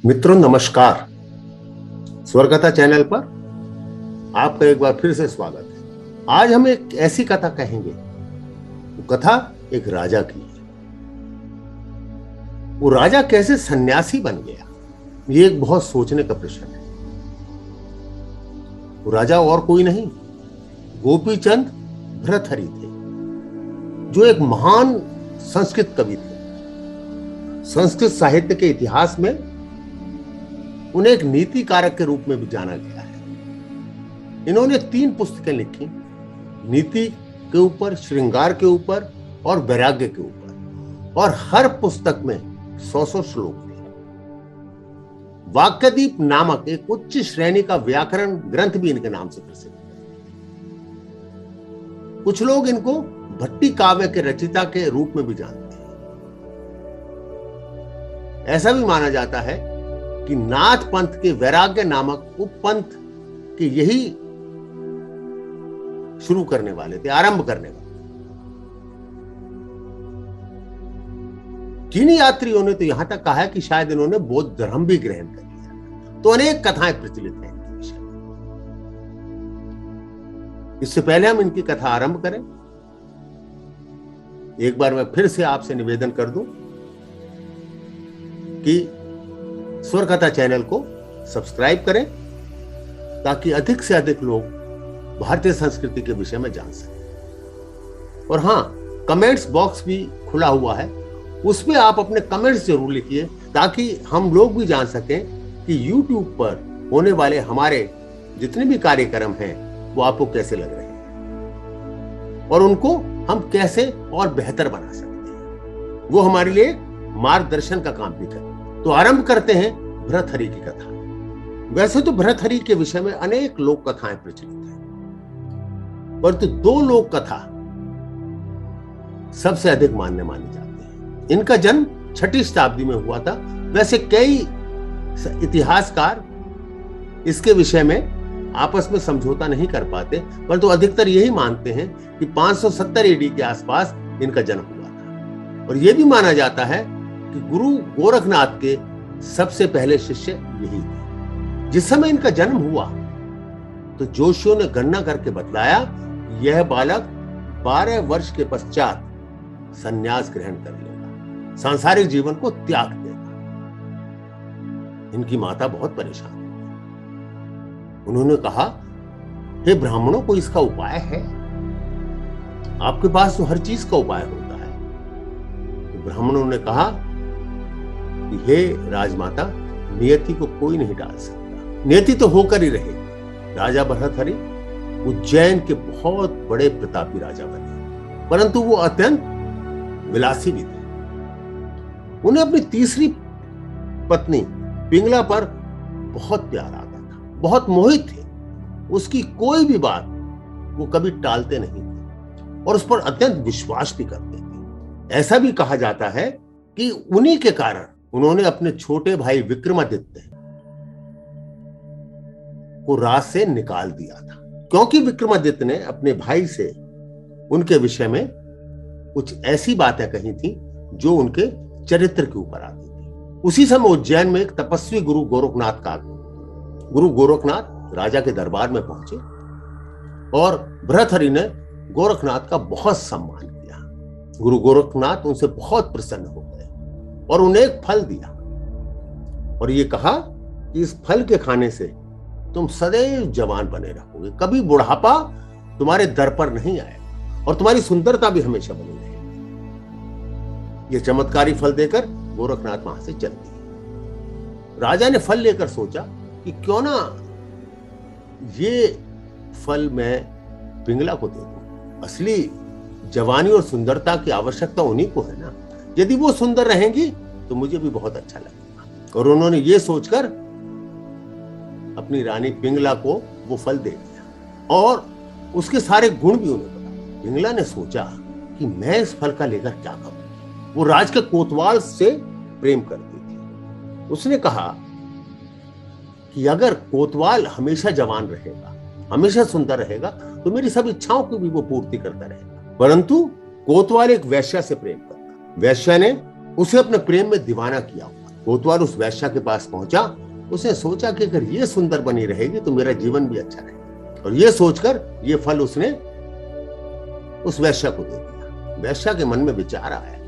मित्रों नमस्कार। स्वर्गकथा चैनल पर आपका एक बार फिर से स्वागत है। आज हम एक ऐसी कथा कहेंगे। वो कथा एक राजा की है। वो राजा कैसे सन्यासी बन गया, ये एक बहुत सोचने का प्रश्न है। वो राजा और कोई नहीं, गोपीचंद भर्तृहरि थे, जो एक महान संस्कृत कवि थे। संस्कृत साहित्य के इतिहास में उन्हें एक नीति कारक के रूप में भी जाना गया है। इन्होंने 3 पुस्तकें लिखी, नीति के ऊपर, श्रृंगार के ऊपर और वैराग्य के ऊपर, और हर पुस्तक में 100 श्लोक थे। वाक्यदीप नामक एक उच्च श्रेणी का व्याकरण ग्रंथ भी इनके नाम से प्रसिद्ध है। कुछ लोग इनको भट्टी काव्य के रचयिता के रूप में भी जानते हैं। ऐसा भी माना जाता है कि नाथ पंथ के वैराग्य नामक उपपंथ के यही शुरू करने वाले थे, आरंभ करने वाले। चीनी यात्रियों ने तो यहां तक कहा है कि शायद इन्होंने बौद्ध धर्म भी ग्रहण कर लिया। तो अनेक कथाएं प्रचलित हैं इनके विषय में। इससे पहले हम इनकी कथा आरंभ करें, एक बार मैं फिर से आपसे निवेदन कर दूं कि स्वरकथा चैनल को सब्सक्राइब करें, ताकि अधिक से अधिक लोग भारतीय संस्कृति के विषय में जान सकें। और हां, कमेंट्स बॉक्स भी खुला हुआ है, उसमें आप अपने कमेंट्स जरूर लिखिए, ताकि हम लोग भी जान सकें कि YouTube पर होने वाले हमारे जितने भी कार्यक्रम हैं वो आपको कैसे लग रहे हैं और उनको हम कैसे और बेहतर बना सकते हैं। वो हमारे लिए मार्गदर्शन का काम भी करें। तो आरंभ करते हैं भर्तृहरि की कथा। वैसे तो भर्तृहरि के विषय में अनेक लोक कथाएं प्रचलित हैं, परंतु 2 लोक कथा सबसे अधिक मानी जाती हैं। इनका जन्म 6वीं शताब्दी में हुआ था। वैसे कई इतिहासकार इसके विषय में आपस में समझौता नहीं कर पाते, परंतु अधिकतर यही मानते हैं कि 570 AD के आसपास इनका जन्म हुआ था। और यह भी माना जाता है कि गुरु गोरखनाथ के सबसे पहले शिष्य यही थे। जिस समय इनका जन्म हुआ तो जोशियों ने गणना करके बतलाया, यह बालक 12 वर्ष के पश्चात संन्यास ग्रहण कर लेगा, सांसारिक जीवन को त्याग देगा। इनकी माता बहुत परेशान हुई। उन्होंने कहा, हे ब्राह्मणों, को इसका उपाय है? आपके पास तो हर चीज का उपाय होता है। तो ब्राह्मणों ने कहा, हे राजमाता, नियति को कोई नहीं टाल सकता, नियति तो होकर ही रहेगी। राजा भर्तृहरि उज्जैन के बहुत बड़े प्रतापी राजा बने, परंतु वो अत्यंत विलासी भी थे। उन्हें अपनी तीसरी पत्नी पिंगला पर बहुत प्यार आता था, बहुत मोहित थे। उसकी कोई भी बात वो कभी टालते नहीं थे और उस पर अत्यंत विश्वास भी करते थे। ऐसा भी कहा जाता है कि उन्हीं के कारण उन्होंने अपने छोटे भाई विक्रमादित्य को राज से निकाल दिया था, क्योंकि विक्रमादित्य ने अपने भाई से उनके विषय में कुछ ऐसी बातें कही थी जो उनके चरित्र के ऊपर आती थी। उसी समय उज्जैन में एक तपस्वी गुरु गोरखनाथ राजा के दरबार में पहुंचे और भर्तृहरि ने गोरखनाथ का बहुत सम्मान किया। गुरु गोरखनाथ उनसे बहुत प्रसन्न हो गए और उन्हें एक फल दिया और ये कहा कि इस फल के खाने से तुम सदैव जवान बने रहोगे, कभी बुढ़ापा तुम्हारे दर पर नहीं आएगा और तुम्हारी सुंदरता भी हमेशा बनी रहेगी। ये चमत्कारी फल देकर गोरखनाथ वहां से चल दिए। राजा ने फल लेकर सोचा कि क्यों ना ये फल मैं पिंगला को दे दूं। असली जवानी और सुंदरता की आवश्यकता उन्हीं को है ना। यदि वो सुंदर रहेंगी तो मुझे भी बहुत अच्छा लगेगा। और उन्होंने ये सोचकर अपनी रानी पिंगला को वो फल दे दिया और उसके सारे गुण भी उन्हें पता। पिंगला ने सोचा कि मैं इस फल का लेकर क्या करूं। वो राज के कोतवाल से प्रेम करती थी। उसने कहा कि अगर कोतवाल हमेशा जवान रहेगा, हमेशा सुंदर रहेगा, तो मेरी सब इच्छाओं की भी वो पूर्ति करता रहेगा। परंतु कोतवाल एक वैश्या से प्रेम करता। वैश्या ने उसे अपने प्रेम में दीवाना किया हुआ। कोतवाल उस वैश्या के पास पहुंचा। उसने सोचा कि अगर ये सुंदर बनी रहेगी तो मेरा जीवन भी अच्छा रहेगा, और ये सोचकर ये फल उसने उस वैश्या को दे दिया। वैश्या के मन में विचार आया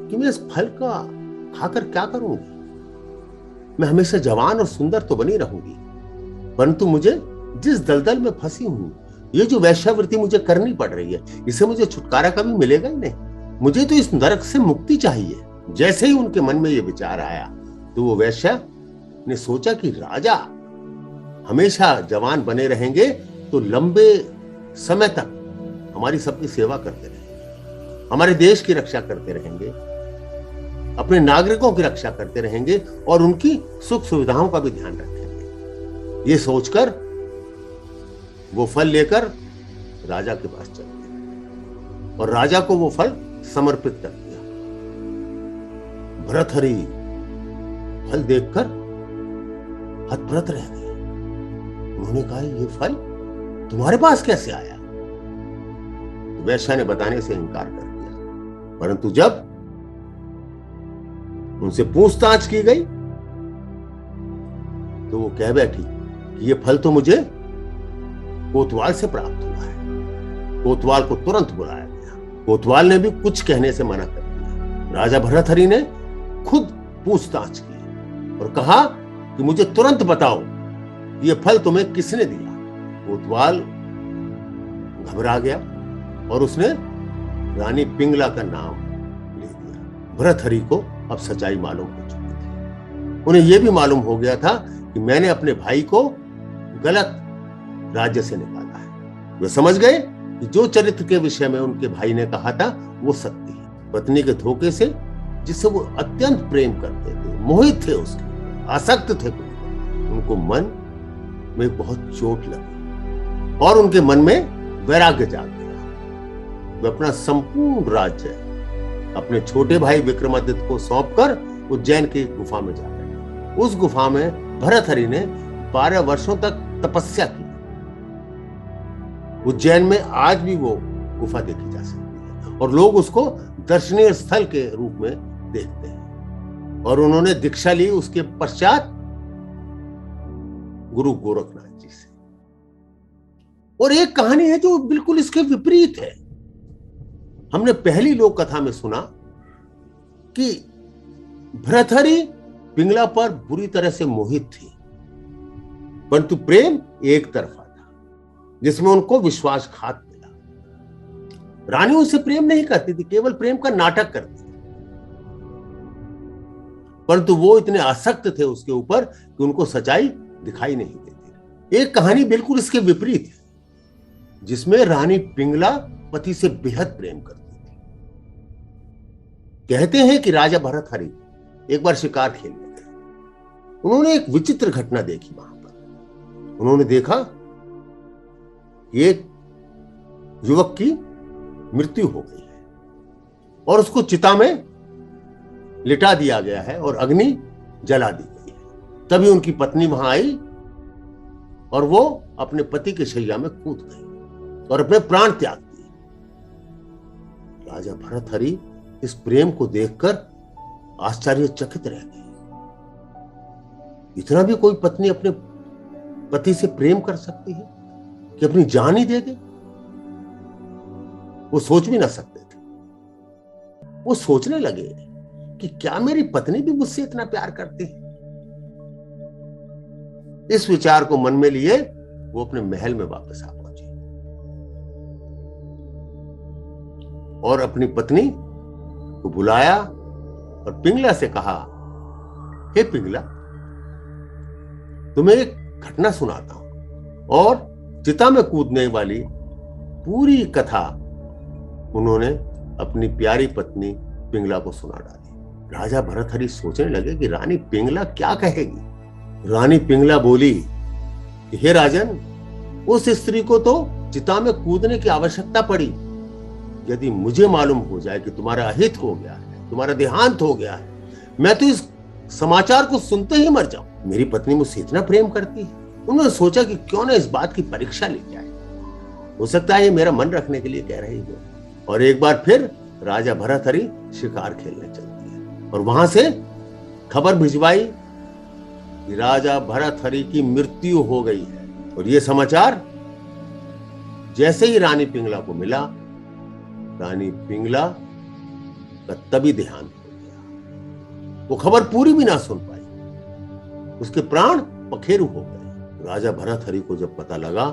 कि मैं इस फल का खाकर क्या करूंगी? मैं हमेशा जवान और सुंदर तो बनी रहूंगी, परंतु मुझे जिस दलदल में फंसी हूं, ये जो वैश्यावृत्ति मुझे करनी पड़ रही है, इससे मुझे छुटकारा कभी मिलेगा ही नहीं। मुझे तो इस नरक से मुक्ति चाहिए। जैसे ही उनके मन में ये विचार आया तो वो वैश्या ने सोचा कि राजा हमेशा जवान बने रहेंगे तो लंबे समय तक हमारी सबकी सेवा करते रहेंगे, हमारे देश की रक्षा करते रहेंगे, अपने नागरिकों की रक्षा करते रहेंगे और उनकी सुख सुविधाओं का भी ध्यान रखेंगे। ये सोचकर वो फल लेकर राजा के पास चल गए और राजा को वो फल समर्पित कर दिया। भर्तहरि फल देखकर हतप्रत रह गए। उन्होंने कहा, ये फल तुम्हारे पास कैसे आया? तो वैश्या ने बताने से इनकार कर दिया, परंतु जब उनसे पूछताछ की गई तो वो कह बैठी कि ये फल तो मुझे कोतवाल से प्राप्त हुआ है। कोतवाल को तुरंत बुलाया गया। कोतवाल ने भी कुछ कहने से मना कर दिया। राजा भर्तहरि ने खुद पूछताछ की और कहा कि मुझे तुरंत बताओ ये फल तुम्हें किसने दिया। कोतवाल घबरा गया और उसने रानी पिंगला का नाम ले दिया। भर्तहरि को अब सच्चाई मालूम हो चुकी थी। उन्हें यह भी मालूम हो गया था कि मैंने अपने भाई को गलत राज्य से निकाला है। वे समझ गए कि जो चरित्र के विषय में उनके भाई ने कहा था वो सत्य है। पत्नी के धोखे से, जिससे वो अत्यंत प्रेम करते थे, मोहित थे उसके, आसक्त थे, उनको मन में बहुत चोट लगी और उनके मन में वैराग्य जाग गया। वे अपना संपूर्ण राज्य अपने छोटे भाई विक्रमादित्य को सौंपकर उज्जैन की गुफा में जा गए। उस गुफा में भर्तहरि ने 12 वर्षों तक तपस्या की। उज्जैन में आज भी वो गुफा देखी जा सकती है और लोग उसको दर्शनीय स्थल के रूप में देखते हैं। और उन्होंने दीक्षा ली उसके पश्चात गुरु गोरखनाथ जी से। और एक कहानी है जो बिल्कुल इसके विपरीत है। हमने पहली लोक कथा में सुना कि भर्तहरि पिंगला पर बुरी तरह से मोहित थी, परंतु प्रेम एक तरफा था जिसमें उनको विश्वासघात मिला। रानी उनसे प्रेम नहीं करती थी, केवल प्रेम का नाटक करती थी, परंतु वो इतने आसक्त थे उसके ऊपर कि उनको सच्चाई दिखाई नहीं देती। एक कहानी बिल्कुल इसके विपरीत है जिसमें रानी पिंगला पति से बेहद प्रेम करती थी। कहते हैं कि राजा भर्तहरि एक बार शिकार खेलने गए। उन्होंने एक विचित्र घटना देखी। वहां पर उन्होंने देखा कि एक युवक की मृत्यु हो गई है और उसको चिता में लिटा दिया गया है और अग्नि जला दी गई है। तभी उनकी पत्नी वहां आई और वो अपने पति के शैया में कूद गई और अपने प्राण त्याग दिए। राजा भर्तहरि इस प्रेम को देखकर आश्चर्यचकित रह गए। इतना भी कोई पत्नी अपने पति से प्रेम कर सकती है कि अपनी जान ही दे दे? वो सोच भी ना सकते थे। वो सोचने लगे कि क्या मेरी पत्नी भी मुझसे इतना प्यार करती है? इस विचार को मन में लिए वो अपने महल में वापस आ पहुंचे और अपनी पत्नी को बुलाया और पिंगला से कहा, हे पिंगला, तुम्हें एक घटना सुनाता हूं। और चिता में कूदने वाली पूरी कथा उन्होंने अपनी प्यारी पत्नी पिंगला को सुना डाली। राजा भर्तहरि सोचने लगे कि रानी पिंगला क्या कहेगी। रानी पिंगला बोली कि हे राजन, उस स्त्री को तो चिता में कूदने की आवश्यकता पड़ी। यदि मुझे मालूम हो जाए कि तुम्हारा अहित हो गया है, तुम्हारा देहांत हो गया है, मैं तो इस समाचार को सुनते ही मर जाऊं। मेरी पत्नी मुझसे इतना प्रेम करती है। उन्होंने सोचा कि क्यों ना इस बात की परीक्षा ली जाए, हो सकता है ये मेरा मन रखने के लिए कह रही हो। और एक बार फिर राजा भर्तहरि शिकार खेलने चल दिए और वहां से खबर भिजवाई कि राजा भरथरी की मृत्यु हो गई है। और यह समाचार जैसे ही रानी पिंगला को मिला, रानी पिंगला का तभी देहांत हो गया। वो खबर पूरी भी ना सुन पाई, उसके प्राण पखेरु हो गए। राजा भरथरी को जब पता लगा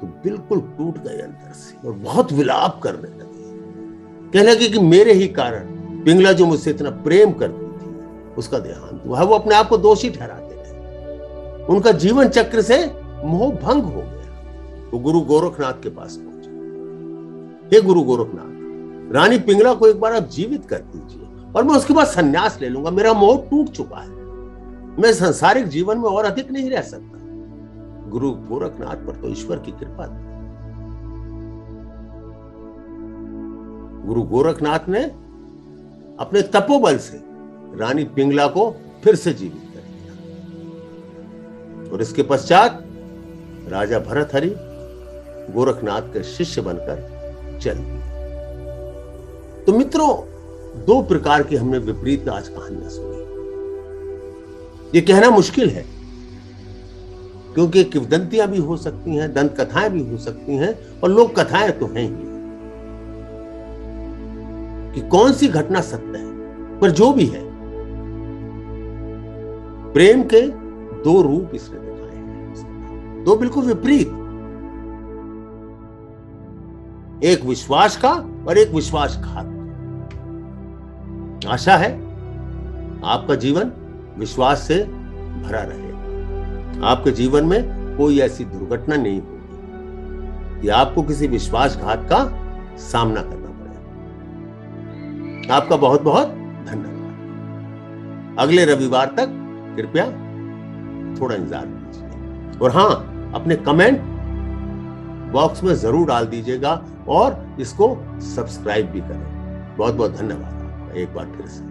तो बिल्कुल टूट गए अंदर से और बहुत विलाप करने लगे। कहने लगे कि मेरे ही कारण पिंगला जो मुझसे इतना प्रेम करती थी उसका देहांत हुआ है। वो अपने आप को दोषी ठहराते रहे, उनका जीवन चक्र से मोह भंग हो गया। वो गुरु गोरखनाथ के पास पहुंचे। हे गुरु गोरखनाथ, रानी पिंगला को एक बार आप जीवित कर दीजिए और मैं उसके बाद संन्यास ले लूंगा। मेरा मोह टूट चुका है, मैं सांसारिक जीवन में और अधिक नहीं रह सकता। गुरु गोरखनाथ पर तो ईश्वर की कृपा थी। गुरु गोरखनाथ ने अपने तपोबल से रानी पिंगला को फिर से जीवित कर दिया और इसके पश्चात राजा भरथरी गोरखनाथ के शिष्य बनकर चल दिए। तो मित्रों, दो प्रकार की हमने विपरीत आज कहानियां सुनी। ये कहना मुश्किल है क्योंकि किंवदंतियां भी हो सकती हैं, दंत कथाएं भी हो सकती हैं और लोक कथाएं तो हैं ही कि कौन सी घटना सत्य है। पर जो भी है, प्रेम के दो रूप इसने दिखाए हैं, दो बिल्कुल विपरीत, एक विश्वास का और एक विश्वासघात। आशा है आपका जीवन विश्वास से भरा रहेगा, आपके जीवन में कोई ऐसी दुर्घटना नहीं होगी कि आपको किसी विश्वासघात का सामना करना पड़े। आपका बहुत बहुत धन्यवाद। अगले रविवार तक कृपया थोड़ा इंतजार कीजिए और हां, अपने कमेंट बॉक्स में जरूर डाल दीजिएगा और इसको सब्सक्राइब भी करें। बहुत बहुत धन्यवाद आपका एक बार फिर से।